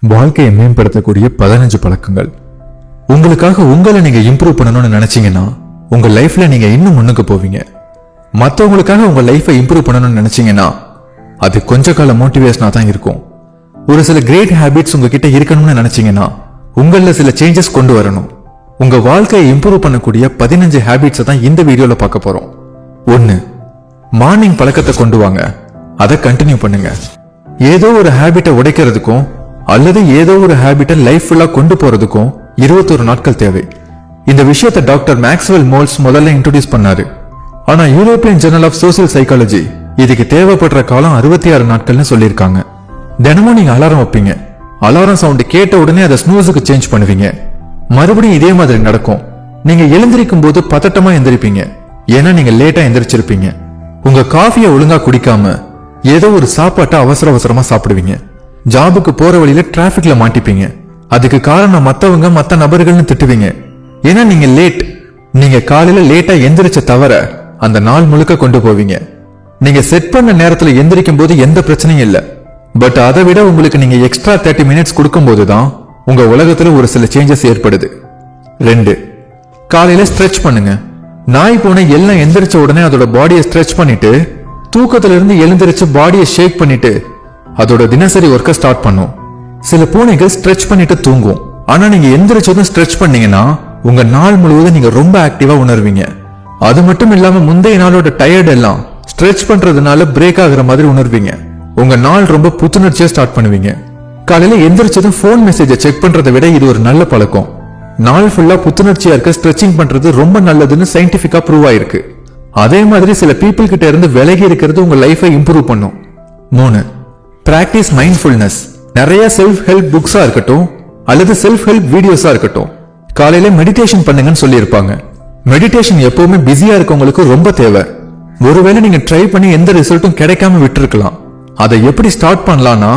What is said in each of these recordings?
வாழ்க்கையை மேம்படுத்தக்கூடிய 15 பழக்கங்கள். உங்களுக்காக உங்களை நீங்க இம்ப்ரூவ் பண்ணணும்னு நினைச்சீங்கன்னா உங்க லைஃப்ல நீங்க இன்னும் முன்னுக்கு போவீங்க. மற்றவங்களுக்காக உங்க லைஃபை இம்ப்ரூவ் பண்ணணும்னு நினைச்சீங்கன்னா அது கொஞ்ச கால மோட்டிவேஷனா தான் இருக்கும். ஒரு சில கிரேட் ஹேபிட்ஸ் உங்ககிட்ட இருக்கணும்னு நினைச்சீங்கன்னா உங்கள சில சேஞ்சஸ் கொண்டு வரணும். உங்க வாழ்க்கையை இம்ப்ரூவ் பண்ணக்கூடிய 15 ஹேபிட்ஸை தான் இந்த வீடியோல பார்க்க போறோம். 1. மார்னிங் பழக்கத்தை கொண்டு வாங்க, அதை கண்டினியூ பண்ணுங்க. ஏதோ ஒரு ஹேபிட்டை உடைக்கிறதுக்கும் அல்லது ஏதோ ஒரு ஹேபிட்டை லைஃப் ஃபுல்லா கொண்டு போறதுக்கும் 21 நாட்கள் தேவை. இந்த விஷயத்தை டாக்டர் மேக்ஸ்வெல் மோல்ஸ் முதல்ல இன்ட்ரோடியூஸ் பண்ணாரு. ஆனா European journal of social psychology இதுக்கு தேவைப்படுற காலம் 66 நாட்கள்னு சொல்லியிருக்காங்க. தினமும் நீங்க அலாரம் வைப்பீங்க. அலாரம் சவுண்ட் கேட்ட உடனே அதை ஸ்னூஸுக்கு சேஞ்ச் பண்ணுவீங்க. மறுபடியும் இதே மாதிரி நடக்கும். நீங்க எழுந்திருக்கும் போது பதட்டமா எந்திரிப்பீங்க, ஏன்னா நீங்க லேட்டா எந்திரிச்சிருப்பீங்க. உங்க காஃபியை ஒழுங்கா குடிக்காம ஏதோ ஒரு சாப்பாட்டை அவசர அவசரமா சாப்பிடுவீங்க. ஜாபுக்கு போற வழியில டிராபிக்ல மாட்டிப்பீங்க. அதுக்கு காரணம் மத்தவங்க மத்த நபர்கள்னு திட்டுவீங்க, ஏன்னா நீங்க லேட். நீங்க காலையில லேட்டா எந்திரிச்ச தவிர அந்த நாள் முழுக்க கொண்டு போவீங்க. நீங்க செட் பண்ண நேரத்துல எந்திரிக்கும் போது எந்த பிரச்சனையும் இல்ல, பட் அதை விட உங்களுக்கு நீங்க எக்ஸ்ட்ரா 30 மினிட்ஸ் கொடுக்கும் போதுதான் உங்க உலகத்துல ஒரு சில சேஞ்சஸ் ஏற்படுது. 2. காலையில ஸ்ட்ரெச் பண்ணுங்க. நாய் பூனை எல்லாம் எந்திரிச்ச உடனே அதோட பாடியை ஸ்ட்ரெச் பண்ணிட்டு தூக்கத்துல இருந்து எழுந்திரிச்சு பாடியை ஷேக் பண்ணிட்டு அதோட தினசரி ஒர்க்கை ஸ்டார்ட் பண்ணும். சில பூனைகள் ஸ்ட்ரெச் பண்ணிட்டு தூங்கும். ஆனா நீங்க எந்திரிச்சதும் ஸ்ட்ரெச் பண்ணீங்கன்னா உங்க நாள் முழுவதும் நீங்க ரொம்ப ஆக்டிவா உணர்வீங்க. அது மட்டும் இல்லாம முந்தைய நாளோட டயர்ட் எல்லாம் ஸ்ட்ரெச் பண்றதுனால பிரேக் ஆகுற மாதிரி உணர்வீங்க. உங்க நாள் ரொம்ப புத்துணர்ச்சியா ஸ்டார்ட் பண்ணுவீங்க. காலையில எந்திரிச்சதும் போன் மெசேஜை செக் பண்றதை விட இது ஒரு நல்ல பழக்கம். நாள் ஃபுல்லா புத்துணர்ச்சியா இருக்க ஸ்ட்ரெச்சிங் பண்றது ரொம்ப நல்லதுன்னு சயின்டிபிக்கா ப்ரூவ் ஆயிருக்கு. அதே மாதிரி சில பீப்புள் கிட்ட இருந்து விலகி இருக்கிறது உங்க லைஃபை இம்ப்ரூவ் பண்ணும். 3. Practice mindfulness. நிறைய செல்ஃப் ஹெல்ப் புக்ஸா இருக்கட்டும் அல்லது செல்ஃப் ஹெல்ப் வீடியோஸா இருக்கட்டும், காலையில மெடிடேஷன் பண்ணுங்கன்னு சொல்லியிருப்பாங்க. மெடிடேஷன் எப்பவுமே பிஸியா இருக்கவங்களுக்கு ரொம்ப தேவை. ஒருவேளை நீங்க ட்ரை பண்ணி எந்த ரிசல்ட்டும் கிடைக்காம விட்டுருக்கலாம். அதை எப்படி ஸ்டார்ட் பண்ணலாம்னா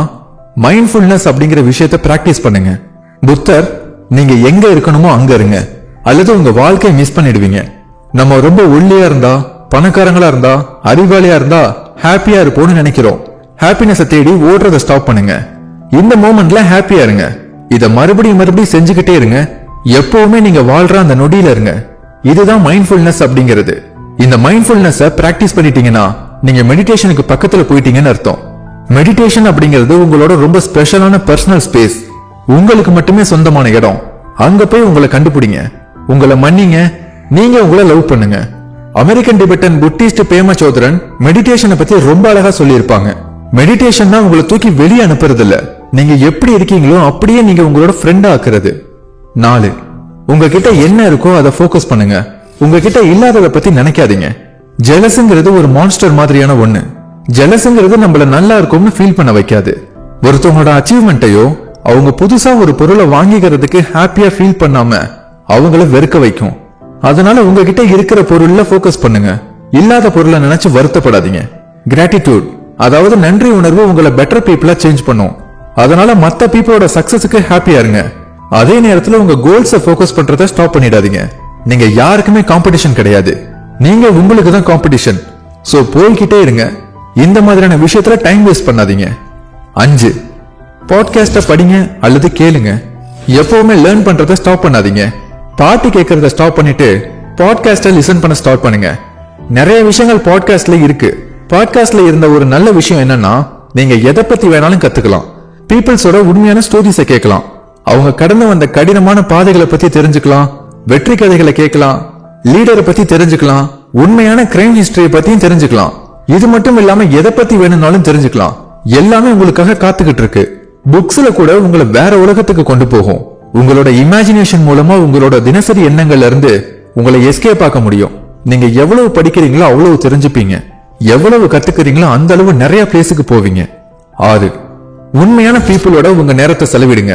மைண்ட்ஃபுல்னஸ் அப்படிங்கிற விஷயத்தை பிராக்டிஸ் பண்ணுங்க. புத்தர் நீங்க எங்க இருக்கணுமோ அங்க இருங்க, அல்லது உங்க வாழ்க்கையை மிஸ் பண்ணிடுவீங்க. நம்ம ரொம்ப ஒல்லியா இருந்தா, பணக்காரங்களா இருந்தா, அறிவாளியா இருந்தா ஹாப்பியா இருப்போம்னு நினைக்கிறோம். ஹாப்பினஸை தேடி ஓடுறத ஸ்டாப் பண்ணுங்க. இந்த மோமெண்ட்ல ஹாப்பியா இருங்க. இத மறுபடியும் செஞ்சுக்கிட்டே இருங்க. எப்பவுமே நீங்க வாழ்ற அந்த நொடியில இருங்க. இதுதான் மைண்ட்ஃபுல்னஸ் அப்படிங்கிறது. இந்த மைண்ட்ஃபுல்னஸை பிராக்டிஸ் பண்ணிட்டீங்கன்னா நீங்க மெடிடேஷனுக்கு பக்கத்துல போயிட்டீங்கன்னு அர்த்தம். மெடிடேஷன் அப்படிங்கிறது உங்களோட ரொம்ப ஸ்பெஷலான பர்சனல் ஸ்பேஸ். உங்களுக்கு மட்டுமே சொந்தமான இடம். அங்க போய் உங்களை கண்டுபிடிங்க, உங்களை மன்னிங்க, நீங்க உங்களை லவ் பண்ணுங்க. அமெரிக்கன் டிபெட்டன் புத்திஸ்ட் பேமா சோதரன் மெடிடேஷனை பத்தி ரொம்ப அழகா சொல்லியிருப்பாங்க. மெடிடேஷன் தான் உங்களை தூக்கி வெளியே அனுப்புறது இல்ல, நீங்க எப்படி இருக்கீங்களோ அப்படியே நீங்க உங்களோட ஃப்ரெண்டா ஆக்குறது. 4. உங்ககிட்ட என்ன இருக்கோ அதை ஃபோக்கஸ் பண்ணுங்க. உங்ககிட்ட இல்லாததை பத்தி நினைக்காதீங்க. ஜெலஸ்ங்கிறது ஒரு மான்ஸ்டர் மாதிரியான ஒண்ணு. ஜெலஸ்ங்கிறது நம்மள நல்லா இருக்கும்னு ஃபீல் பண்ண வைக்காது. ஒருத்தவங்களோட அச்சீவ்மெண்ட்டையோ அவங்க புதுசா ஒரு பொருளை வாங்கிக்கிறதுக்கு ஹாப்பியா ஃபீல் பண்ணாம அவங்கள வெறுக்க வைக்கும். அதனால உங்ககிட்ட இருக்கிற பொருள்ல ஃபோக்கஸ் பண்ணுங்க. இல்லாத பொருளை நினைச்சு வருத்தப்படாதீங்க. கிராட்டிடியூட், அதாவது நன்றி உணர்வு உங்களை பெட்டர் பீப்புளா சேஞ்ச் பண்ணும். அதனால மத்த பீப்புளோட சக்சஸுக்கு ஹாப்பியா இருங்க. அதே நேரத்துல உங்க கோல்ஸை ஃபோக்கஸ் பண்றதை ஸ்டாப் பண்ணிடாதீங்க. நீங்க யாருக்குமே காம்படிஷன் கிடையாது, நீங்க உங்களுக்கு தான் காம்படிஷன். சோ போய்கிட்டே இருங்க. இந்த மாதிரியான விஷயத்துல டைம் வேஸ்ட் பண்ணாதீங்க. 5. பாட்காஸ்ட படிங்க அல்லது கேளுங்க. எப்பவுமே லேர்ன் பண்றதை ஸ்டாப் பண்ணாதீங்க. பாட்டு கேட்கறத ஸ்டாப் பண்ணிட்டு பாட்காஸ்ட லிசன் பண்ண ஸ்டார்ட் பண்ணுங்க. நிறைய விஷயங்கள் பாட்காஸ்ட்ல இருக்கு. பாட்காஸ்ட்ல இருந்த ஒரு நல்ல விஷயம் என்னன்னா நீங்க எதை பத்தி வேணாலும் கத்துக்கலாம். பீப்புள்ஸோட உண்மையான ஸ்டோரிஸை கேட்கலாம். அவங்க கடந்து வந்த கடினமான பாதைகளை பத்தி தெரிஞ்சுக்கலாம். வெற்றி கதைகளை கேட்கலாம். லீடரை பத்தி தெரிஞ்சுக்கலாம். உண்மையான கிரைம் ஹிஸ்டரியை பத்தியும் தெரிஞ்சுக்கலாம். இது மட்டும் இல்லாம எதை பத்தி வேணும்னாலும் தெரிஞ்சுக்கலாம். எல்லாமே உங்களுக்காக காத்துக்கிட்டு இருக்கு. புக்ஸ்ல கூட உங்களை வேற உலகத்துக்கு கொண்டு போகும். உங்களோட இமேஜினேஷன் மூலமா உங்களோட தினசரி எண்ணங்கள்ல இருந்து உங்களை எஸ்கேப் ஆக்க முடியும். நீங்க எவ்வளவு படிக்கிறீங்களோ அவ்வளவு தெரிஞ்சுப்பீங்க. எவ்வளவு கத்துக்கிறீங்களோ அந்த அளவு நிறைய பிளேஸுக்கு போவீங்க. 6. உண்மையான பீப்புளோட உங்க நேரத்தை செலவிடுங்க.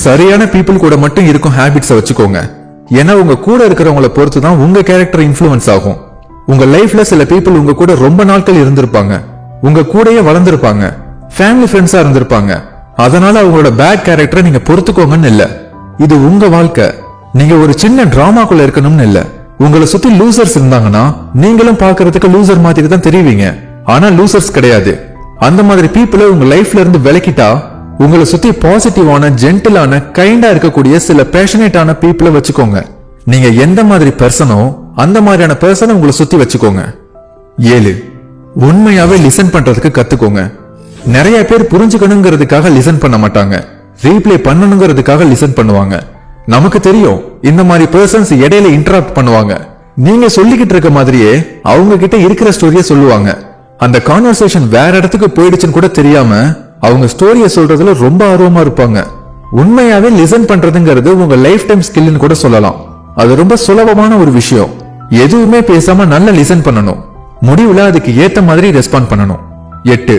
சரியான பீப்புள் கூட மட்டும் இருக்கும் ஹேபிட்ஸை வச்சுக்கோங்க. ஏன்னா உங்க கூட இருக்கிறவங்களை பொறுத்து தான் உங்க கேரக்டர் இன்ஃப்ளூயன்ஸ் ஆகும். உங்க லைஃப்ல சில பீப்புள் உங்க கூட ரொம்ப நாட்கள் இருந்திருப்பாங்க, உங்க கூடயே வளர்ந்திருப்பாங்க, ஃபேமிலி ஃப்ரெண்ட்ஸா இருந்திருப்பாங்க. அதனால அவங்களோட பேட் கேரக்டரை நீங்க பொறுத்துக்கோங்கன்னு இல்ல. இது உங்க வாழ்க்கை. நீங்க ஒரு சின்ன டிராமாக்குள்ள இருக்கணும்னு இல்ல. உங்களை சுத்தி லூசர்ஸ் இருந்தாங்கன்னா நீங்களும் பாக்குறதுக்கு லூசர் மாதிரி தான் தெரிவிங்க. ஆனா லூசர்ஸ் கிடையாது. அந்த மாதிரி பீப்புளை உங்க லைஃப்ல இருந்து விலக்கிட்டா உங்களை சுத்தி பாசிட்டிவான, ஜென்டிலான, கைண்டா இருக்கக்கூடிய சில பேஷனேட்டான பீப்புளை வச்சுக்கோங்க. நீங்க எந்த மாதிரி பர்சனோ அந்த மாதிரியான பர்சனை உங்களை சுத்தி வச்சுக்கோங்க. 7. உண்மையாவே லிசன் பண்றதுக்கு கத்துக்கோங்க. நிறைய பேர் புரிஞ்சுக்கணுங்கிறதுக்காக லிசன் பண்ண மாட்டாங்க, ரீப்ளே பண்ணணுங்கிறதுக்காக லிசன் பண்ணுவாங்க. நமக்கு தெரியும் இந்த மாதிரி பர்சன்ஸ் இடையில இன்டராக்ட் பண்ணுவாங்க. நீங்க சொல்லிக்கிட்டு இருக்க மாதிரியே அவங்க கிட்ட இருக்கிற ஸ்டோரியை சொல்லுவாங்க. அந்த கான்வர்சேஷன் வேற இடத்துக்கு போயிடுச்சுன்னு கூட தெரியாம அவங்க ஸ்டோரியை சொல்றதுல ரொம்ப ஆர்வமா இருப்பாங்க. உண்மையாவே லிசன் பண்றதுங்கிறது உங்க லைஃப் டைம் ஸ்கில்னு கூட சொல்லலாம். அது ரொம்ப சுலபமான ஒரு விஷயம். எதுவுமே பேசாம நல்ல லிசன் பண்ணணும், முடிவுல அதுக்கு ஏத்த மாதிரி ரெஸ்பாண்ட் பண்ணணும். 8.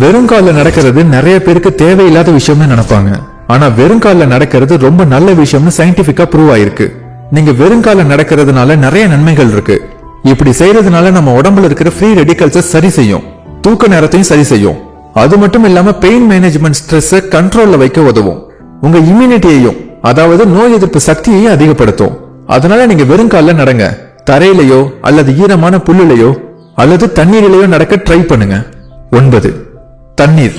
வெறுங்கால நடக்கிறது நிறைய பேருக்கு தேவையில்லாத விஷயம்னு நினைப்பாங்க. ஆனா வெறுங்கால நடக்கிறது ரொம்ப நல்ல விஷயம்னு சயின்டிபிக்கா ப்ரூவ் ஆயிருக்கு. நீங்க வெறுங்கால நடக்கிறதுனால நிறைய நன்மைகள் இருக்கு. இப்படி செய்யறதுனால நம்ம உடம்புல இருக்கிற ஃப்ரீ ரெடிகல்ஸை சரி செய்யும், தூக்க நேரத்தையும் சரி செய்யும். அது மட்டும் இல்லாம பெயின் மேனேஜ்மெண்ட், ஸ்ட்ரெஸ் கண்ட்ரோல்ல வைக்க உதவும். உங்க இம்யூனிட்டியையும், அதாவது நோய் எதிர்ப்பு சக்தியையும் அதிகப்படுத்தும். அதனால நீங்க வெறுங்கால நடங்க. தரையிலையோ அல்லது ஈரமான புல்லுலையோ அல்லது தண்ணீரிலையோ நடக்க ட்ரை பண்ணுங்க. 9. தண்ணீர்.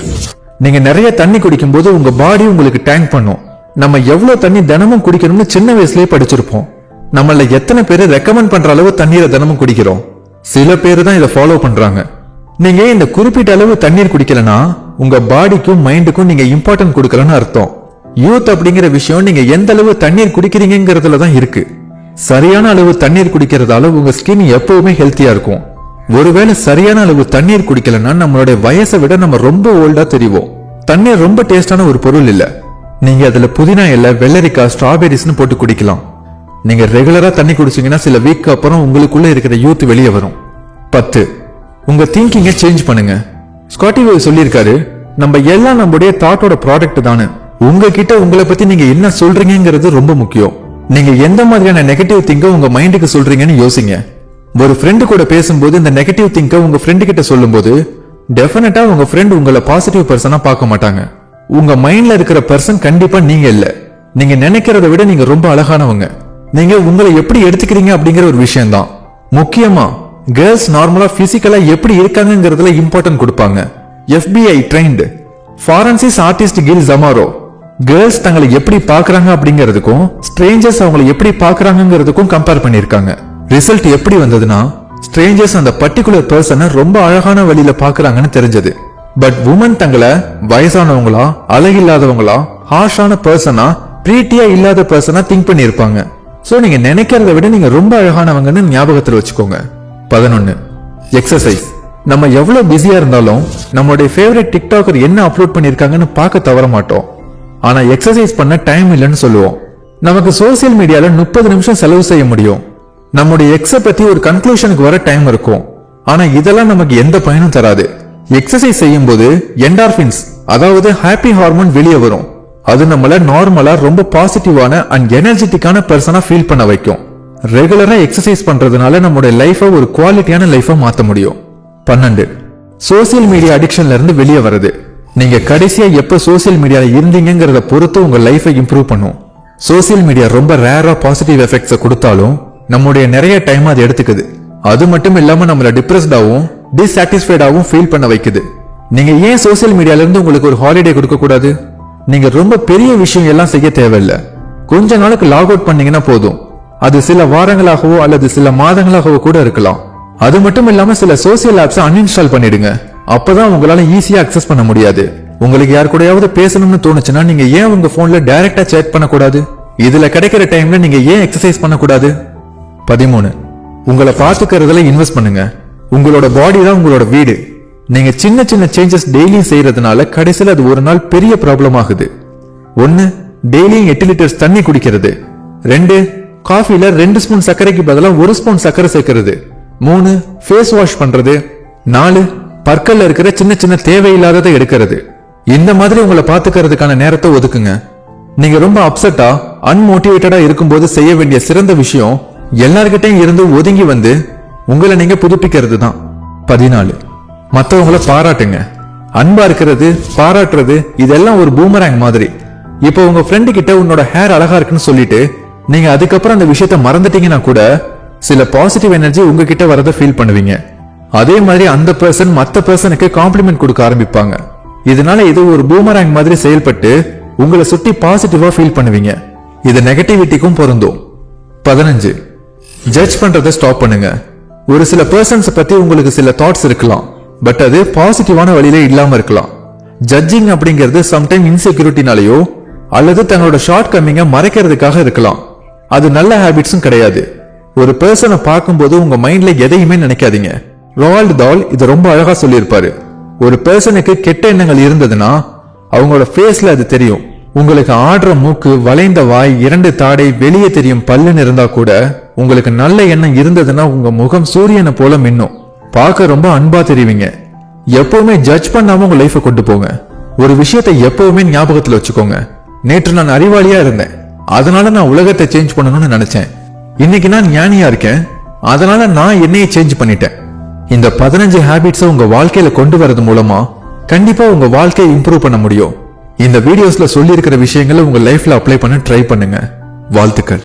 நீங்க நிறைய தண்ணி குடிக்கும் போது உங்க பாடி உங்களுக்கு டேங்க் பண்ணும். நம்ம எவ்வளவு தண்ணி தினமும் குடிக்கணும்னு சின்ன வயசுலயே படிச்சிருப்போம். நம்மள எத்தனை பேரு ரெக்கமெண்ட் பண்ற அளவு தண்ணீரை தினமும் குடிக்கிறோம்? சில பேரு தான் இதை ஃபாலோ பண்றாங்க. நீங்க இந்த குறிப்பிட்ட அளவு தண்ணீர் குடிக்கலனா உங்க பாடிக்கும் மைண்டுக்கும் நீங்க இம்பார்ட்டன்ட் கொடுக்கலன்னு அர்த்தம். யூத் அப்படிங்கிற விஷயம் நீங்க எந்த அளவு தண்ணீர் குடிக்கிறீங்கிறதுல தான் இருக்கு. சரியான அளவு தண்ணீர் குடிக்கிறதால உங்க ஸ்கின் எப்பவுமே ஹெல்த்தியா இருக்கும். ஒருவேளை சரியான அளவு தண்ணீர் குடிக்கலன்னா நம்மளுடைய வயசை விட நம்ம ரொம்ப ஓல்டா தெரியும். தண்ணீர் ரொம்ப டேஸ்டான ஒரு பொருள் இல்ல. நீங்க அதுல புதினா இலை, வெள்ளரிக்காய், ஸ்ட்ராபெரிஸ்னு போட்டு குடிக்கலாம். நீங்க ரெகுலரா தண்ணி குடிச்சீங்கன்னா சில வீக் அப்புறம் உங்களுக்குள்ள இருக்கிற யூத் வெளியே வரும். 10. உங்க திங்கிங்கை சேஞ்ச் பண்ணுங்க. ஸ்காட்டி வே சொல்லியிருக்காரு, நம்ம எல்லாம் நம்முடைய தாட்டோட ப்ராடக்ட் தானே. உங்ககிட்ட உங்களை பத்தி நீங்க என்ன சொல்றீங்கிறது ரொம்ப முக்கியம். நீங்க எந்த மாதிரியான நெகட்டிவ் திங்க உங்க மைண்டுக்கு சொல்றீங்கன்னு யோசிங்க. ஒரு ஃப்ரெண்டு கூட பேசும்போது இந்த நெகட்டிவ் திங்க உங்க ஃப்ரெண்டு கிட்ட சொல்லும்போது டெஃபினட்டா உங்க ஃப்ரெண்ட் உங்களை பாசிட்டிவ் பர்சனா பார்க்க மாட்டாங்க. உங்க மைண்ட்ல இருக்கிற பர்சன் கண்டிப்பா நீங்க இல்ல. நீங்க நினைக்கிறத விட நீங்க ரொம்ப அழகானவங்க. நீங்க உங்களை எப்படி எடுத்துக்கிறீங்க அப்படிங்கிற ஒரு விஷயம் தான் முக்கியமா. கேர்ள்ஸ் நார்மலா பிசிக்கலா எப்படி இருக்காங்கிறதுல இம்பார்ட்டன்ட் கொடுப்பாங்க. FBI trained forensic artist Gil Zamora girls தங்களை எப்படி பாக்குறாங்க அப்படிங்கிறதுக்கும் ஸ்ட்ரேஞ்சர்ஸ் அவங்களை எப்படி பாக்குறாங்கிறதுக்கும் கம்பேர் பண்ணிருக்காங்க. ரிசல்ட் எப்படி வந்ததுன்னா, ஸ்ட்ரேஞ்சர்ஸ் அந்த பர்டிகுலர் பர்சனை ரொம்ப அழகான வழியில பாக்குறாங்கன்னு தெரிஞ்சது. பட் உமன் தங்களை வயசானவங்களா, அழகில்லாதவங்களா, ஹார்ஷான பர்சனா, பிரீட்டியா இல்லாத பர்சனா திங்க் பண்ணிருப்பாங்க. சோ நீங்க நினைக்கிறத விட நீங்க ரொம்ப அழகானவங்கன்னு ஞாபகத்துல வச்சுக்கோங்க. 11. எக்ஸசைஸ். நம்ம எவ்வளவு பிஸியா இருந்தாலும் நம்மளுடைய ஃபேவரட் டிக்டாக்கர் என்ன அப்லோட் பண்ணிருக்காங்கன்னு பார்க்க தவற மாட்டோம். ஆனா எக்ஸசைஸ் பண்ண டைம் இல்லைன்னு சொல்லுவோம். நமக்கு சோசியல் மீடியால 30 நிமிஷம் செலவு செய்ய முடியும். நம்முடைய எக்ஸ பத்தி ஒரு கன்க்ளூஷனுக்கு வர டைம் இருக்கும். ஆனா இதெல்லாம் நமக்கு எந்த பயனும் தராது. எக்ஸசைஸ் செய்யும் போது என்டார்பின்ஸ், அதாவது ஹாப்பி ஹார்மோன் வெளியே வரும். அது நம்மள நார்மலா ரொம்ப பாசிட்டிவான அண்ட் எனர்ஜெட்டிக்கான பர்சனா ஃபீல் பண்ண வைக்கும். ரெகுலரா எக்ஸசைஸ் பண்றதுனால நம்முடைய லைஃபை ஒரு குவாலிட்டியான லைஃபா மாத்த முடியும். 12. சோசியல் மீடியா அடிக்ஷன்ல இருந்து வெளியே வருது. நீங்க கடைசியா எப்ப சோசியல் மீடியால இருந்தீங்கிறத பொறுத்து உங்க லைஃபை இம்ப்ரூவ் பண்ணும். சோசியல் மீடியா ரொம்ப ரேரா பாசிட்டிவ் எஃபெக்ட்ஸை கொடுத்தாலும் நம்முடைய நிறைய டைம் அது எடுத்துக்குது. அது மட்டும் இல்லாம நம்மள டிப்ரெஸ்டாவும் டிசாட்டிஸ்ஃபைடாவும் ஃபீல் பண்ண வைக்குது. நீங்க ஏன் சோசியல் மீடியால இருந்து உங்களுக்கு ஒரு ஹாலிடே கொடுக்க கூடாது? நீங்க ரொம்ப பெரிய விஷயம் எல்லாம் செய்ய தேவையில்லை. கொஞ்ச நாளுக்கு லாக் அவுட் பண்ணீங்கன்னா போதும். அது சில வாரங்களாகவோ அல்லது சில மாதங்களாகவோ கூட இருக்கலாம். அது மட்டும் இல்லாம சில சோசியல் ஆப்ஸ் அன்இன்ஸ்டால் பண்ணிடுங்க. அப்பதான் உங்களால ஈஸியா அக்சஸ் பண்ண முடியாது. உங்களுக்கு யார் கூடயாவது பேசணும்னு தோணுச்சுன்னா நீங்க ஏன் உங்க போன்ல டைரக்டா சேட் பண்ணக்கூடாது? இதுல கிடைக்கிற டைம்ல நீங்க ஏன் எக்ஸசைஸ் பண்ணக்கூடாது? 13. உங்களை பாத்துக்கிறதுல இன்வெஸ்ட் பண்ணுங்க. உங்களோட பாடி தான் உங்களோட வீடு. நீங்க சின்ன சின்ன சேஞ்சஸ் டெய்லியும் செய்யறதுனால கடைசியில் அது ஒரு நாள் பெரிய ப்ராப்ளம் ஆகுது. 1. டெய்லியும் 8 லிட்டர்ஸ் தண்ணி குடிக்கிறது. 2. காஃபில 2 ஸ்பூன் சர்க்கரைக்கு பதிலாக 1 ஸ்பூன் சர்க்கரை சேர்க்கிறது. 3. ஃபேஸ் வாஷ் பண்றது. 4. பற்கள்ல இருக்கிற சின்ன சின்ன தேவையில்லாததை எடுக்கிறது. இந்த மாதிரி உங்களை பாத்துக்கிறதுக்கான நேரத்தை ஒதுக்குங்க. நீங்க ரொம்ப அப்செட்டா, அன்மோட்டிவேட்டடா இருக்கும்போது செய்ய வேண்டிய சிறந்த விஷயம் எல்லார்கிட்டையும் இருந்து ஒதுங்கி வந்து உங்களை நீங்க புதுப்பிக்கிறது தான். 14. மற்றவங்களை பாராட்டுங்க. அன்பா இருக்கிறது, பாராட்டுறது இதெல்லாம் ஒரு பூமராங் மாதிரி. இப்போ உங்க ஃப்ரெண்டு கிட்ட உன்னோட ஹேர் அழகா இருக்குன்னு சொல்லிட்டு நீங்க அதுக்கப்புறம் அந்த விஷயத்த மறந்துட்டீங்கன்னா கூட சில பாசிட்டிவ் எனர்ஜி உங்ககிட்ட வரதை ஃபீல் பண்ணுவீங்க. அதே மாதிரி அந்த பர்சன் மற்ற பர்சனுக்கு காம்ப்ளிமெண்ட் கொடுக்க ஆரம்பிப்பாங்க. இதனால இது ஒரு பூமராங் மாதிரி செயல்பட்டு உங்களை சுத்தி பாசிட்டிவா ஃபீல் பண்ணுவீங்க. இது நெகட்டிவிட்டிக்கும் பொருந்தும். 15 ஜட்ஜ் பண்றதை ஸ்டாப் பண்ணுங்க. ஒரு சில பர்சன்ஸ் பத்தி உங்களுக்கு சில தாட்ஸ் இருக்கலாம், பட் அது பாசிட்டிவான வழியிலே இல்லாம இருக்கலாம். ஜட்ஜிங் அப்படிங்கிறது சம்டைம் இன்செக்யூரிட்டினாலேயோ அல்லது தங்களோட ஷார்ட் கம்மிங்க மறைக்கிறதுக்காக இருக்கலாம். அது நல்ல ஹேபிட்ஸும் கிடையாது. ஒரு பர்சனை பார்க்கும்போது உங்க மைண்ட்ல எதையுமே நினைக்காதீங்க. ரொவால்ட் தால் இதை ரொம்ப அழகா சொல்லியிருப்பாரு. ஒரு பர்சனுக்கு கெட்ட எண்ணங்கள் இருந்ததுன்னா அவங்களோட ஃபேஸ்ல அது தெரியும். உங்களுக்கு ஆடுற மூக்கு, வளைந்த வாய், 2 தாடை, வெளியே தெரியும் பல்லுன்னு இருந்தா கூட உங்களுக்கு நல்ல எண்ணம் இருந்ததுன்னா உங்க முகம் சூரியனை போல மின்னும். பார்க்க ரொம்ப அன்பா தெரிவிங்க. எப்பவுமே ஜட்ஜ் பண்ணாம உங்க லைஃபை கொண்டு போங்க. ஒரு விஷயத்தை எப்பவுமே ஞாபகத்துல வச்சுக்கோங்க. நேற்று நான் அறிவாளியா இருந்தேன், அதனால நான் உலகத்தை சேஞ்ச் பண்ணணும்னு நினைச்சேன். இன்னைக்கு நான் ஞானியா இருக்கேன், அதனால நான் என்னையே சேஞ்ச் பண்ணிட்டேன். இந்த 15 ஹேபிட்ஸை உங்க வாழ்க்கையில கொண்டு வரது மூலமா கண்டிப்பா உங்க வாழ்க்கையை இம்ப்ரூவ் பண்ண முடியும். இந்த வீடியோஸ்ல சொல்லி இருக்கிற விஷயங்களை உங்க லைஃப்ல அப்ளை பண்ண ட்ரை பண்ணுங்க. வாழ்த்துக்கள்.